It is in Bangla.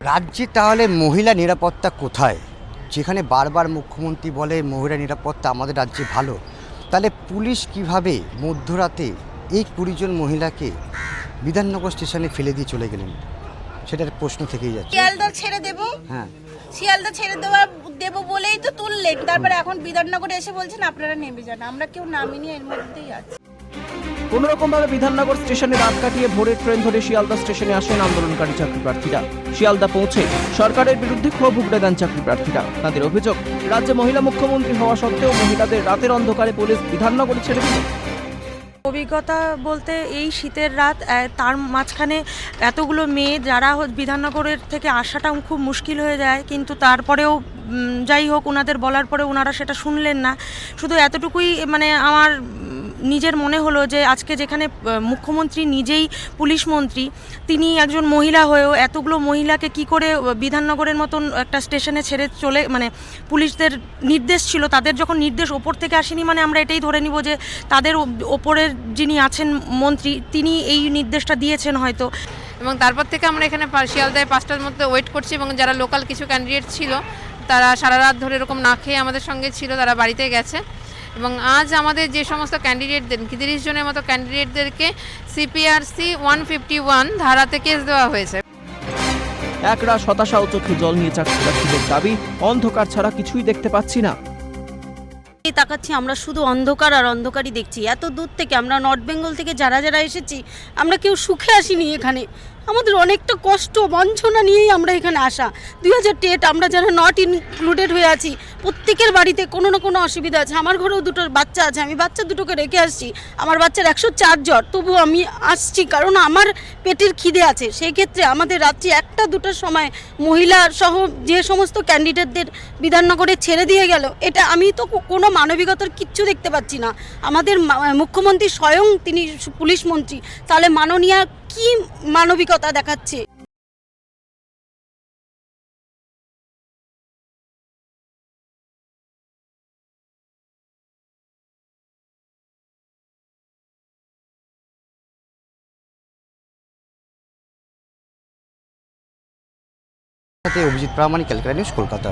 রাজ্যে তাহলে মহিলা নিরাপত্তা কোথায়? যেখানে বারবার মুখ্যমন্ত্রী বলে মহিলা নিরাপত্তা আমাদের রাজ্যে ভালো, তাহলে পুলিশ কিভাবে মধ্যরাতে এই 20 জন মহিলাকে বিধাননগর স্টেশনে ফেলে দিয়ে চলে গেলেন? সেটার প্রশ্ন থেকেই যাচ্ছে। শিয়ালদা ছেড়ে দেব, হ্যাঁ, শিয়ালদা ছেড়ে দেবো বলেই তো তুললেন, তারপরে এখন বিধাননগরে এসে বলছেন আপনারা নেমে যান। আমরা কেউ নামিনি, এর মধ্যেই আছি। কোনোরকমভাবে বিধাননগর স্টেশনে রাত কাটিয়ে ভোরের ট্রেন ধরে শিয়ালদা স্টেশনে আসেন আন্দোলনকারী চাকরি প্রার্থীরা। শিয়ালদা পৌঁছে সরকারের বিরুদ্ধে ক্ষোভ উগড়ে দেন চাকরি প্রার্থীরা। তাদের অভিযোগ, রাজ্যে মহিলা মুখ্যমন্ত্রী হওয়া সত্ত্বেও মহিলাদের রাতের অন্ধকারে পুলিশ বিধাননগরে ছেড়ে দিল। অভিজ্ঞতা বলতে এই শীতের রাত, তার মাঝখানে এতগুলো মেয়ে যারা বিধাননগরের থেকে আসাটা খুব মুশকিল হয়ে যায়, কিন্তু তারপরেও যাই হোক ওনাদের বলার পরে ওনারা সেটা শুনলেন না। শুধু এতটুকুই মানে আমার নিজের মনে হলো যে আজকে যেখানে মুখ্যমন্ত্রী নিজেই পুলিশ মন্ত্রী, তিনি একজন মহিলা হয়েও এতগুলো মহিলাকে কি করে বিধাননগরের মতন একটা স্টেশনে ছেড়ে চলে, মানে পুলিশদের নির্দেশ ছিল, তাদের যখন নির্দেশ ওপর থেকে আসেনি মানে আমরা এটাই ধরে নিব যে তাদের ওপরের যিনি আছেন মন্ত্রী, তিনি এই নির্দেশটা দিয়েছেন হয়তো। এবং তারপর থেকে আমরা এখানে শিয়ালদায় 5টার মধ্যে ওয়েট করছি, এবং যারা লোকাল কিছু ক্যান্ডিডেট ছিল তারা সারা রাত ধরে এরকম না খেয়ে আমাদের সঙ্গে ছিল, তারা বাড়িতে গেছে। এবং আজ আমাদের যে সমস্ত ক্যান্ডিডেটদের 30 জনের মতো ক্যান্ডিডেটদেরকে সিপিআরসি 151 ধারাতে কেস দেওয়া হয়েছে। একরা হতাশা ও চোখে জল নিয়ে চাকরি প্রার্থীদের দাবি, অন্ধকার ছাড়া কিছুই দেখতে পাচ্ছি না। তাকাচ্ছি, আমরা শুধু অন্ধকার আর অন্ধকারই দেখছি। এত দূর থেকে আমরা নর্থ বেঙ্গল থেকে যারা এসেছি, আমরা কেউ সুখে আসিনি এখানে। আমাদের অনেকটা কষ্ট বঞ্চনা নিয়েই আমরা এখানে আসা। 2008 আমরা যারা নট ইনক্লুডেড হয়ে আছি, প্রত্যেকের বাড়িতে কোনো না কোনো অসুবিধা আছে। আমার ঘরেও দুটো বাচ্চা আছে, আমি বাচ্চা দুটোকে রেখে আসছি। আমার বাচ্চার 104 জ্বর, তবু আমি আসছি কারণ আমার পেটের খিদে আছে। সেই ক্ষেত্রে আমাদের রাত্রি 1টা-2টার সময় মহিলা সহ যে সমস্ত ক্যান্ডিডেটদের বিধাননগরে ছেড়ে দিয়ে গেল, এটা আমি তো কোনো মানবিকতার কিচ্ছু দেখতে পাচ্ছি না। আমাদের মুখ্যমন্ত্রী স্বয়ং তিনি পুলিশ মন্ত্রী, তাহলে মাননীয়া কি মানবিকতা দেখাচ্ছে? অভিজিৎ প্রামাণিক, ক্যালকাটা নিউজ, কলকাতা।